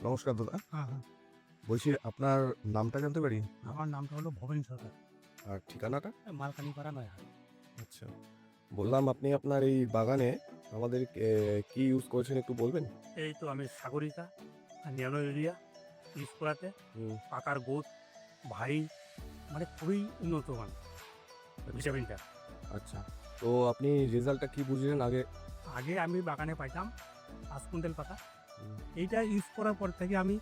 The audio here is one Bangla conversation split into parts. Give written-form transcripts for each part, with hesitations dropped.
নমস্কার দাদা। হ্যাঁ, হ্যাঁ। বলছি আপনার নামটা জানতে পারি? আমার নামটা হলো ভবেন সরকার। আর ঠিকানাটা? মালকানিপাড়া নয়াহাট। আচ্ছা। বললাম আপনি আপনার এই বাগানে আমাদের কি ইউজ করেছেন একটু বলবেন? এই তো আমি সাগরিকা আর ন্যানো ইউরিয়া ইউজ করাতে হুম, পাতার গোছ ভারী, মানে খুবই উন্নত মান ভিটামিনটা। আচ্ছা। তো আপনি রেজাল্টটা কি বুঝলেন আগে? আগে আমি বাগানে পাইতাম ৫ কুইন্টাল পাতা। হুম, এইটা ইউজ করার পর থেকে আমি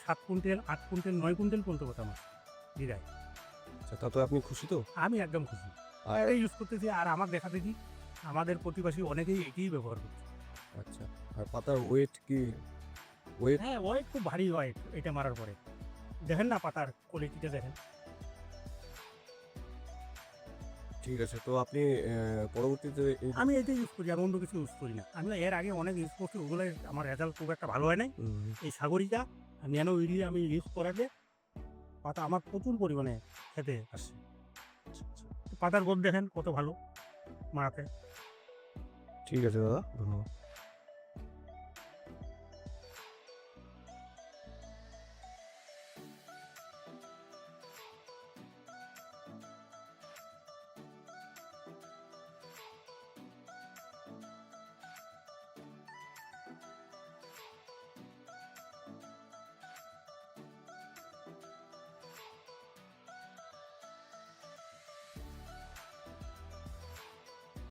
৭ কুইন্টাল, 8 কুইন্টাল, 9 কুইন্টাল পর্যন্ত পেতাম বিঘায়। আচ্ছা তাতে আপনি খুশি তো? আমি একদম খুশি। আর এই ইউজ করতেছি, আর আমার দেখা দেখি আমাদের প্রতিবেশী অনেকেই এটিই ব্যবহার করছে। আচ্ছা। আর পাতার ওয়েট কি? ওয়েট হ্যাঁ, ওয়েট খুব ভারী ওয়েট এটা মারার পরে। দেখেন না পাতার কোয়ালিটিটা দেখেন। ঠিক আছে। তো আপনি পরবর্তীতে এই আমি এটাই ইউজ করি, আর অন্য কিছু ইউজ করি না। আমি এর আগে অনেক ইউজ করছি, ওগুলোর আমার রেজাল্ট খুব একটা ভালো হয় নাই। হুম, এই সাগরিকা আর ন্যানো ইউরিয়া আমি ইউজ করাতে পাতা আমার প্রচুর পরিমাণে খেতে আসছে। পাতার গোদ দেখেন কত ভালো মারাতে। ঠিক আছে দাদা। ধন্যবাদ।